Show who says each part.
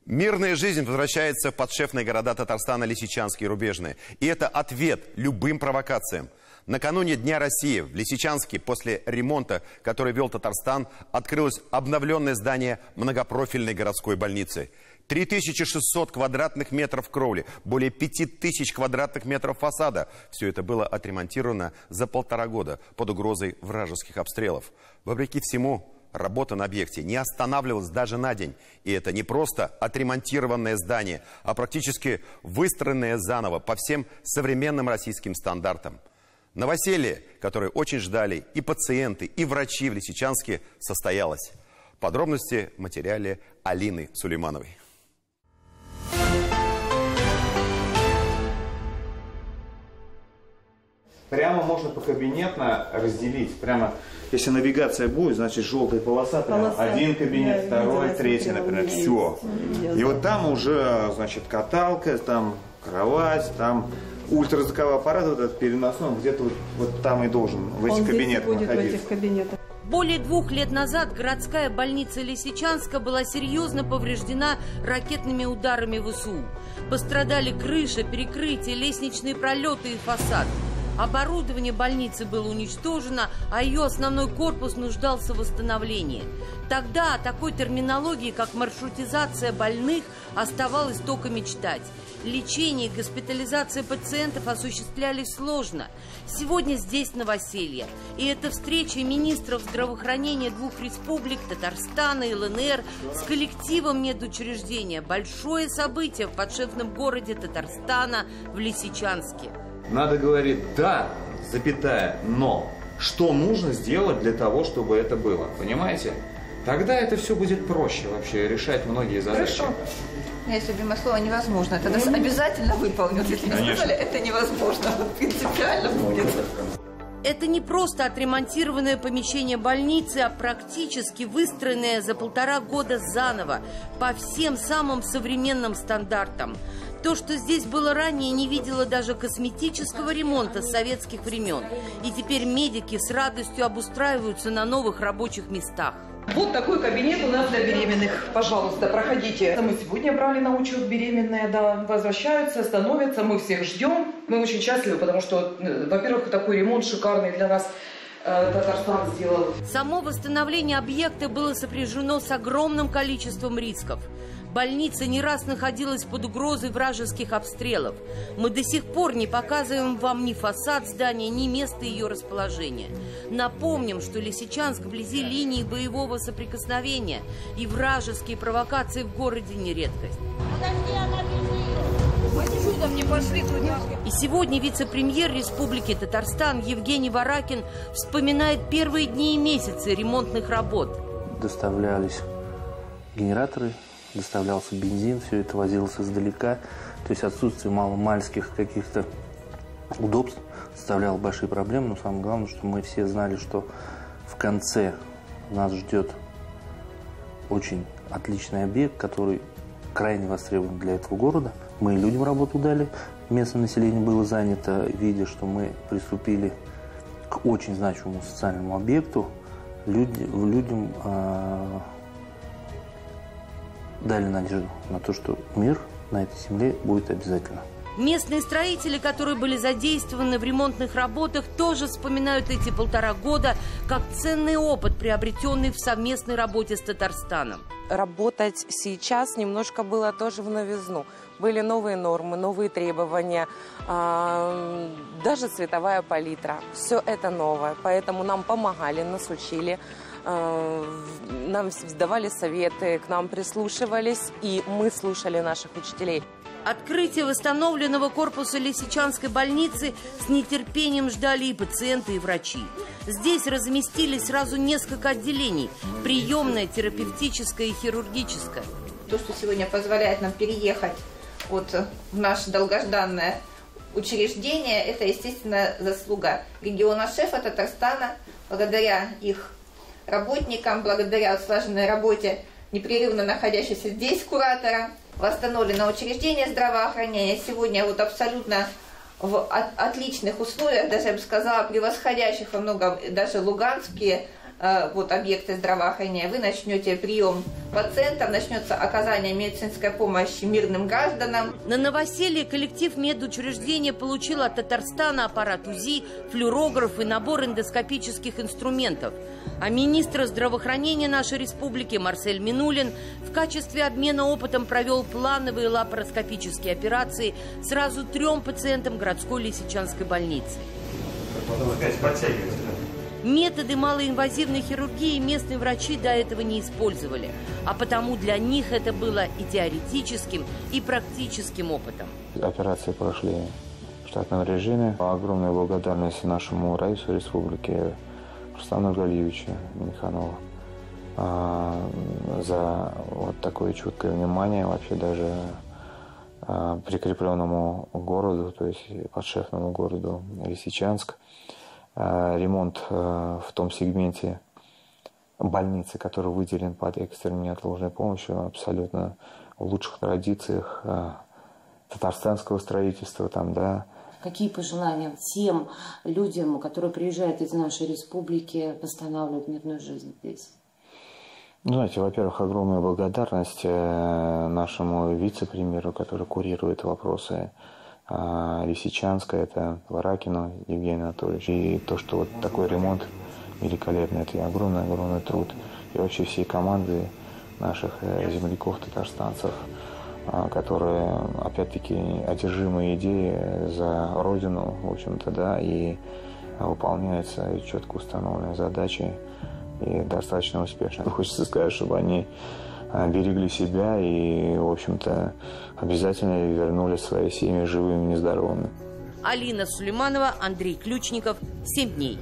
Speaker 1: Мирная жизнь возвращается в подшефные города Татарстана, Лисичанск и Рубежный. И это ответ любым провокациям. Накануне Дня России в Лисичанске после ремонта, который вел Татарстан, открылось обновленное здание многопрофильной городской больницы. 3600 квадратных метров кровли, более 5000 квадратных метров фасада. Все это было отремонтировано за 1,5 года под угрозой вражеских обстрелов. Вопреки всему, работа на объекте не останавливалась даже на день. И это не просто отремонтированное здание, а практически выстроенное заново по всем современным российским стандартам. Новоселье, которое очень ждали и пациенты, и врачи в Лисичанске, состоялось. Подробности в материале Алины Сулеймановой.
Speaker 2: Прямо можно покабинетно разделить. Прямо, если навигация будет, значит желтая полоса. Прямо один кабинет, второй, третий, например. Все. И вот там уже, значит, каталка, там кровать, там ультразвуковой аппарат, вот этот переносной, где-то вот там и должен в этих кабинетах находиться.
Speaker 3: Более 2 лет назад городская больница Лисичанска была серьезно повреждена ракетными ударами ВСУ. Пострадали крыша, перекрытие, лестничные пролеты и фасад. Оборудование больницы было уничтожено, а ее основной корпус нуждался в восстановлении. Тогда о такой терминологии, как маршрутизация больных, оставалось только мечтать. Лечение и госпитализация пациентов осуществлялись сложно. Сегодня здесь новоселье. И это встреча министров здравоохранения 2 республик, Татарстана и ЛНР, с коллективом медучреждения. Большое событие в подшефном городе Татарстана в Лисичанске.
Speaker 2: Надо говорить «да», запятая, «но». Что нужно сделать для того, чтобы это было, понимаете? Тогда это все будет проще вообще, решать многие задачи.
Speaker 4: Хорошо. У меня есть любимое слово «невозможно». Это нас обязательно выполнят. Если не сказали, это невозможно. Принципиально будет.
Speaker 3: Это не просто отремонтированное помещение больницы, а практически выстроенное за 1,5 года заново, по всем самым современным стандартам. То, что здесь было ранее, не видело даже косметического ремонта с советских времен. И теперь медики с радостью обустраиваются на новых рабочих местах.
Speaker 5: Вот такой кабинет у нас для беременных. Пожалуйста, проходите. Мы сегодня брали на учет беременные, да, возвращаются, становятся, мы всех ждем. Мы очень счастливы, потому что, во-первых, такой ремонт шикарный для нас Татарстан сделал.
Speaker 3: Само восстановление объекта было сопряжено с огромным количеством рисков. Больница не раз находилась под угрозой вражеских обстрелов. Мы до сих пор не показываем вам ни фасад здания, ни место ее расположения. Напомним, что Лисичанск вблизи линии боевого соприкосновения, и вражеские провокации в городе не редкость. И сегодня вице-премьер Республики Татарстан Евгений Варакин вспоминает первые дни и месяцы ремонтных работ.
Speaker 6: Доставлялись генераторы, доставлялся бензин, все это возилось издалека. То есть отсутствие маломальских каких-то удобств составляло большие проблемы. Но самое главное, что мы все знали, что в конце нас ждет очень отличный объект, который крайне востребован для этого города. Мы людям работу дали, местное население было занято, видя, что мы приступили к очень значимому социальному объекту. Людям дали надежду на то, что мир на этой земле будет обязательно.
Speaker 3: Местные строители, которые были задействованы в ремонтных работах, тоже вспоминают эти 1,5 года как ценный опыт, приобретенный в совместной работе с Татарстаном.
Speaker 7: Работать сейчас немножко было тоже в новизну. Были новые нормы, новые требования, даже цветовая палитра. Все это новое, поэтому нам помогали, нас учили. Нам давали советы, к нам прислушивались, и мы слушали наших учителей.
Speaker 3: Открытие восстановленного корпуса Лисичанской больницы с нетерпением ждали и пациенты, и врачи. Здесь разместили сразу несколько отделений – приемное, терапевтическое и хирургическое.
Speaker 4: То, что сегодня позволяет нам переехать вот в наше долгожданное учреждение, это, естественно, заслуга региона шефа Татарстана. Благодаря их работникам, благодаря слаженной работе непрерывно находящейся здесь куратора, восстановлено учреждение здравоохранения. Сегодня вот абсолютно в отличных условиях, даже я бы сказала, превосходящих во многом даже луганские вот объекты здравоохранения, вы начнете прием пациентов, начнется оказание медицинской помощи мирным гражданам.
Speaker 3: На новоселье коллектив медучреждения получил от Татарстана аппарат УЗИ, флюорограф и набор эндоскопических инструментов. А министр здравоохранения нашей республики Марсель Минулин в качестве обмена опытом провел плановые лапароскопические операции сразу 3 пациентам городской Лисичанской больницы. Методы малоинвазивной хирургии местные врачи до этого не использовали, а потому для них это было и теоретическим, и практическим опытом.
Speaker 8: Операции прошли в штатном режиме. Огромная благодарность нашему раису республики Руслану Галиевичу Миниханову за вот такое чуткое внимание вообще даже прикрепленному городу, то есть подшефному городу Лисичанск. Ремонт в том сегменте больницы, который выделен под экстренной неотложной помощью, абсолютно в лучших традициях татарстанского строительства. Там, да.
Speaker 9: Какие пожелания всем людям, которые приезжают из нашей республики, восстанавливать мирную жизнь здесь?
Speaker 8: Ну, знаете, во-первых, огромная благодарность нашему вице-премьеру, который курирует вопросы Лисичанска, это Варакину Евгению Анатольевичу. И то, что вот такой ремонт великолепный, это огромный труд. И вообще всей команды наших земляков, татарстанцев, которые, опять-таки, одержимы идеей за родину, в общем-то, да, и выполняются четко установленные задачи, и достаточно успешно. Хочется сказать, чтобы они берегли себя и, в общем-то, обязательно вернулись в свои семьи живыми и нездоровыми.
Speaker 3: Алина Сулейманова, Андрей Ключников. 7 дней.